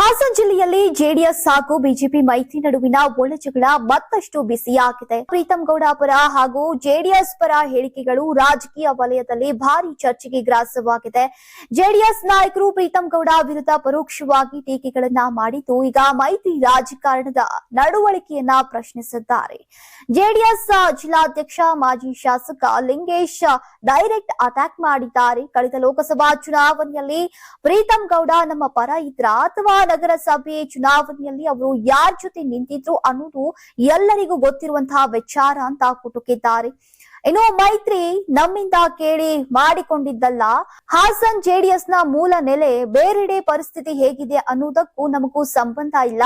ಹಾಸನ ಜಿಲ್ಲೆಯಲ್ಲಿ ಜೆಡಿಎಸ್ ಹಾಗೂ ಬಿಜೆಪಿ ಮೈತ್ರಿ ನಡುವಿನ ಒಳಜಗಳ ಮತ್ತಷ್ಟು ಬಿಸಿಯಾಗಿದೆ. ಪ್ರೀತಂ ಗೌಡ ಪರ ಹಾಗೂ ಜೆಡಿಎಸ್ ಪರ ಹೇಳಿಕೆಗಳು ರಾಜಕೀಯ ವಲಯದಲ್ಲಿ ಭಾರಿ ಚರ್ಚೆಗೆ ಗ್ರಾಸವಾಗಿದೆ. ಜೆಡಿಎಸ್ ನಾಯಕರು ಪ್ರೀತಂ ಗೌಡ ವಿರುದ್ಧ ಪರೋಕ್ಷವಾಗಿ ಟೀಕೆಗಳನ್ನ ಮಾಡಿದ್ದು ಈಗ ಮೈತ್ರಿ ರಾಜಕಾರಣದ ನಡವಳಿಕೆಯನ್ನ ಪ್ರಶ್ನಿಸಿದ್ದಾರೆ. ಜೆಡಿಎಸ್ ಜಿಲ್ಲಾಧ್ಯಕ್ಷ ಮಾಜಿ ಶಾಸಕ ಲಿಂಗೇಶ್ ಡೈರೆಕ್ಟ್ ಅಟ್ಯಾಕ್ ಮಾಡಿದ್ದಾರೆ. ಕಳೆದ ಲೋಕಸಭಾ ಚುನಾವಣೆಯಲ್ಲಿ ಪ್ರೀತಂ ಗೌಡ ನಮ್ಮ ಪರ ಇದ್ರ ಅಥವಾ ನಗರಸಭೆ ಚುನಾವಣೆಯಲ್ಲಿ ಅವರು ಯಾರ ಜೊತೆ ನಿಂತಿದ್ರು ಅನ್ನೋದು ಎಲ್ಲರಿಗೂ ಗೊತ್ತಿರುವಂತಹ ವಿಚಾರ ಅಂತ ಕುಟುಕಿದ್ದಾರೆ. ಇನ್ನು ಮೈತ್ರಿ ನಮ್ಮಿಂದ ಕೇಳಿ ಮಾಡಿಕೊಂಡಿದ್ದಲ್ಲ. ಹಾಸನ್ ಜೆಡಿಎಸ್ ನ ಮೂಲ ನೆಲೆ, ಬೇರೆಡೆ ಪರಿಸ್ಥಿತಿ ಹೇಗಿದೆ ಅನ್ನೋದಕ್ಕೂ ನಮಗೂ ಸಂಬಂಧ ಇಲ್ಲ.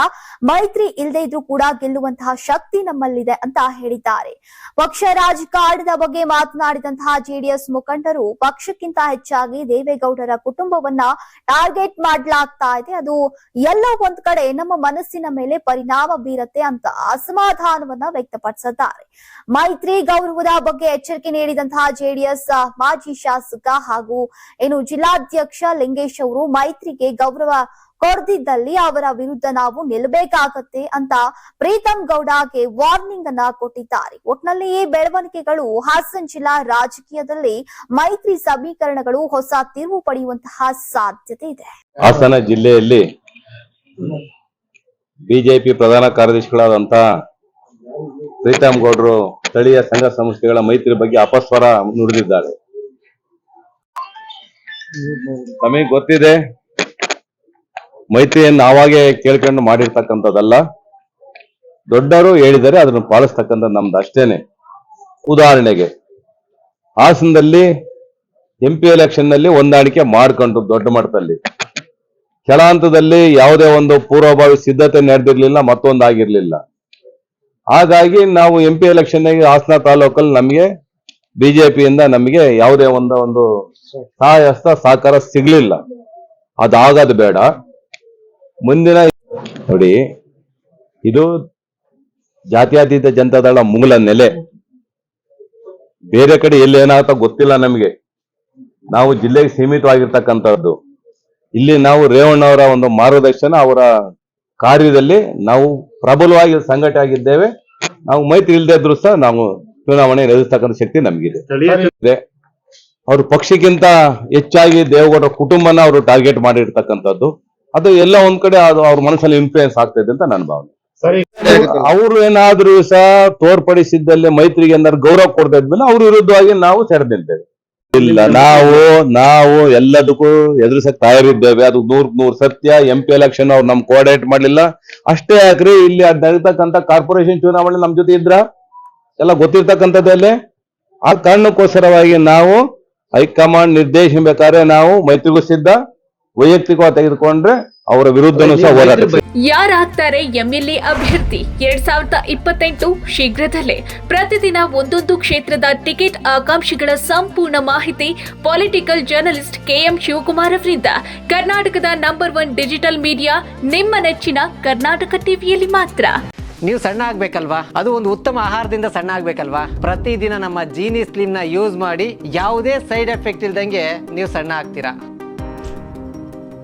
ಮೈತ್ರಿ ಇಲ್ಲದೆ ಇದ್ರೂ ಕೂಡ ಗೆಲ್ಲುವಂತಹ ಶಕ್ತಿ ನಮ್ಮಲ್ಲಿದೆ ಅಂತ ಹೇಳಿದ್ದಾರೆ. ಪಕ್ಷ ರಾಜಕಾರಣದ ಬಗ್ಗೆ ಮಾತನಾಡಿದಂತಹ ಜೆಡಿಎಸ್ ಮುಖಂಡರು, ಪಕ್ಷಕ್ಕಿಂತ ಹೆಚ್ಚಾಗಿ ದೇವೇಗೌಡರ ಕುಟುಂಬವನ್ನ ಟಾರ್ಗೆಟ್ ಮಾಡಲಾಗ್ತಾ ಇದೆ. ಅದು ಎಲ್ಲೋ ಒಂದ್ ಕಡೆ ನಮ್ಮ ಮನಸ್ಸಿನ ಮೇಲೆ ಪರಿಣಾಮ ಬೀರತ್ತೆ ಅಂತ ಅಸಮಾಧಾನವನ್ನ ವ್ಯಕ್ತಪಡಿಸಿದ್ದಾರೆ. ಮೈತ್ರಿ ಗೌರವದ ಬಗ್ಗೆ ಎಚ್ಚರಿಕೆ ನೀಡಿದಂತಹ ಜೆಡಿಎಸ್ ಮಾಜಿ ಶಾಸಕ ಹಾಗೂ ಜಿಲ್ಲಾಧ್ಯಕ್ಷ ಲಿಂಗೇಶ್ ಅವರು ಮೈತ್ರಿಗೆ ಗೌರವ ಕೊಡದಿದ್ದಲ್ಲಿ ಅವರ ವಿರುದ್ಧ ನಾವು ನಿಲ್ಲಬೇಕಾಗತ್ತೆ ಅಂತ ಪ್ರೀತಂ ಗೌಡಗೆ ವಾರ್ನಿಂಗ್ ಅನ್ನ ಕೊಟ್ಟಿದ್ದಾರೆ. ಒಟ್ನಲ್ಲಿ ಈ ಬೆಳವಣಿಗೆಗಳು ಹಾಸನ ಜಿಲ್ಲಾ ರಾಜಕೀಯದಲ್ಲಿ ಮೈತ್ರಿ ಸಮೀಕರಣಗಳು ಹೊಸ ತಿರುವು ಪಡೆಯುವಂತಹ ಸಾಧ್ಯತೆ ಇದೆ. ಹಾಸನ ಜಿಲ್ಲೆಯಲ್ಲಿ ಬಿಜೆಪಿ ಪ್ರಧಾನ ಕಾರ್ಯದರ್ಶಿಗಳಾದಂತಹ ಪ್ರೀತಂ ಗೌಡರು ಸ್ಥಳೀಯ ಸಂಘ ಸಂಸ್ಥೆಗಳ ಮೈತ್ರಿ ಬಗ್ಗೆ ಅಪಸ್ವರ ನುಡಿದಿದ್ದಾರೆ. ನಮಗೆ ಗೊತ್ತಿದೆ, ಮೈತ್ರಿಯನ್ನು ನಾವಾಗೆ ಕೇಳ್ಕೊಂಡು ಮಾಡಿರ್ತಕ್ಕಂಥದ್ದಲ್ಲ. ದೊಡ್ಡವರು ಹೇಳಿದರೆ ಅದನ್ನು ಪಾಲಿಸ್ತಕ್ಕಂಥದ್ದು ನಮ್ದು ಅಷ್ಟೇನೆ. ಉದಾಹರಣೆಗೆ ಹಾಸನದಲ್ಲಿ MP ಎಲೆಕ್ಷನ್ ನಲ್ಲಿ ಹೊಂದಾಣಿಕೆ ಮಾಡ್ಕೊಂಡು ದೊಡ್ಡ ಮಟ್ಟದಲ್ಲಿ, ಕೆಳ ಹಂತದಲ್ಲಿ ಯಾವುದೇ ಒಂದು ಪೂರ್ವಭಾವಿ ಸಿದ್ಧತೆ ನಡೆದಿರ್ಲಿಲ್ಲ, ಮತ್ತೊಂದಾಗಿರ್ಲಿಲ್ಲ. ಹಾಗಾಗಿ ನಾವು MP ಎಲೆಕ್ಷನ್ ಹಾಸನ ತಾಲೂಕಲ್ಲಿ ನಮಗೆ ಬಿಜೆಪಿಯಿಂದ ನಮಗೆ ಯಾವುದೇ ಒಂದು ಸಹಕಾರ ಸಿಗ್ಲಿಲ್ಲ. ಅದಾಗದು ಬೇಡ. ಮುಂದಿನ ನೋಡಿ, ಇದು ಜಾತ್ಯತೀತ ಜನತಾದಳ ಮೂಲ ನೆಲೆ. ಬೇರೆ ಕಡೆ ಎಲ್ಲಿ ಏನಾಗುತ್ತಾ ಗೊತ್ತಿಲ್ಲ ನಮಗೆ. ನಾವು ಜಿಲ್ಲೆಗೆ ಸೀಮಿತವಾಗಿರ್ತಕ್ಕಂಥದ್ದು. ಇಲ್ಲಿ ನಾವು ರೇವಣ್ಣವರ ಒಂದು ಮಾರ್ಗದರ್ಶನ, ಅವರ ಕಾರ್ಯದಲ್ಲಿ ನಾವು ಪ್ರಬಲವಾಗಿ ಸಂಘಟನೆ ಆಗಿದ್ದೇವೆ. ನಾವು ಮೈತ್ರಿ ಇಲ್ಲದೆ ಇದ್ರು ಸಹ ನಾವು ಚುನಾವಣೆ ಎದುರಿಸ್ತಕ್ಕಂಥ ಶಕ್ತಿ ನಮಗಿದೆ. ಅವ್ರ ಪಕ್ಷಕ್ಕಿಂತ ಹೆಚ್ಚಾಗಿ ದೇವೇಗೌಡರ ಕುಟುಂಬನ ಅವರು ಟಾರ್ಗೆಟ್ ಮಾಡಿರ್ತಕ್ಕಂಥದ್ದು, ಅದು ಎಲ್ಲ ಒಂದ್ ಕಡೆ ಅದು ಅವ್ರ ಮನಸ್ಸಲ್ಲಿ ಇನ್ಫ್ಲೂಯೆನ್ಸ್ ಆಗ್ತಾ ಇದೆ ಅಂತ ನನ್ನ ಭಾವನೆ. ಅವರು ಏನಾದ್ರೂ ಸಹ ತೋರ್ಪಡಿಸಿದ್ದಲ್ಲಿ ಮೈತ್ರಿಗೆ ಏನಾದ್ರು ಗೌರವ ಕೊಡ್ತಾ ಇದ್ಮೇಲೆ ಅವ್ರ ವಿರುದ್ಧವಾಗಿ ನಾವು ಸೆಡ್ ನಿಲ್ತೇವೆ. ಇಲ್ಲ, ನಾವು ಎಲ್ಲದಕ್ಕೂ ಎದುರಿಸಕ್ ತಯಾರಿದ್ದೇವೆ. ಅದು 100% ಸತ್ಯ. MP ಎಲೆಕ್ಷನ್ ಅವ್ರು ನಮ್ ಕೋಆರ್ಡಿನೇಟ್ ಮಾಡ್ಲಿಲ್ಲ ಅಷ್ಟೇ ಯಾಕ್ರಿ. ಇಲ್ಲಿ ನಡೀತಕ್ಕಂಥ ಕಾರ್ಪೊರೇಷನ್ ಚುನಾವಣೆ ನಮ್ ಜೊತೆ ಇದ್ರ ಎಲ್ಲ ಗೊತ್ತಿರ್ತಕ್ಕಂಥದ್ದಲ್ಲಿ. ಆ ಕಾರಣಕ್ಕೋಸ್ಕರವಾಗಿ ನಾವು ಹೈಕಮಾಂಡ್ ನಿರ್ದೇಶಿಸಬೇಕಾದ್ರೆ ನಾವು ಮೈತ್ರಿಗೂ ಸಿದ್ಧ. ವೈಯಕ್ತಿಕವಾಗಿ ತೆಗೆದುಕೊಂಡ್ರೆ ಅವರ ವಿರುದ್ಧನೂ ಸಹ ಹೋರಾಟ. ಯಾರಾಗ್ತಾರೆ MLA ಅಭ್ಯರ್ಥಿ 2028 ಶೀಘ್ರದಲ್ಲೇ. ಪ್ರತಿದಿನ ಒಂದೊಂದು ಕ್ಷೇತ್ರದ ಟಿಕೆಟ್ ಆಕಾಂಕ್ಷಿಗಳ ಸಂಪೂರ್ಣ ಮಾಹಿತಿ ಪೊಲಿಟಿಕಲ್ ಜರ್ನಲಿಸ್ಟ್ KM ಶಿವಕುಮಾರ್ ಅವರಿಂದ. ಕರ್ನಾಟಕದ ನಂಬರ್ 1 ಡಿಜಿಟಲ್ ಮೀಡಿಯಾ ನಿಮ್ಮ ನೆಚ್ಚಿನ ಕರ್ನಾಟಕ ಟಿವಿಯಲ್ಲಿ ಮಾತ್ರ. ನೀವು ಸಣ್ಣ ಆಗ್ಬೇಕಲ್ವಾ? ಅದು ಒಂದು ಉತ್ತಮ ಆಹಾರದಿಂದ ಸಣ್ಣ ಆಗ್ಬೇಕಲ್ವಾ? ಪ್ರತಿದಿನ ನಮ್ಮ ಜೀನಿ ಸ್ಲಿಮ್ ನ ಯೂಸ್ ಮಾಡಿ ಯಾವುದೇ ಸೈಡ್ ಎಫೆಕ್ಟ್ ಇಲ್ದಂಗೆ ನೀವು ಸಣ್ಣ ಆಗ್ತೀರಾ.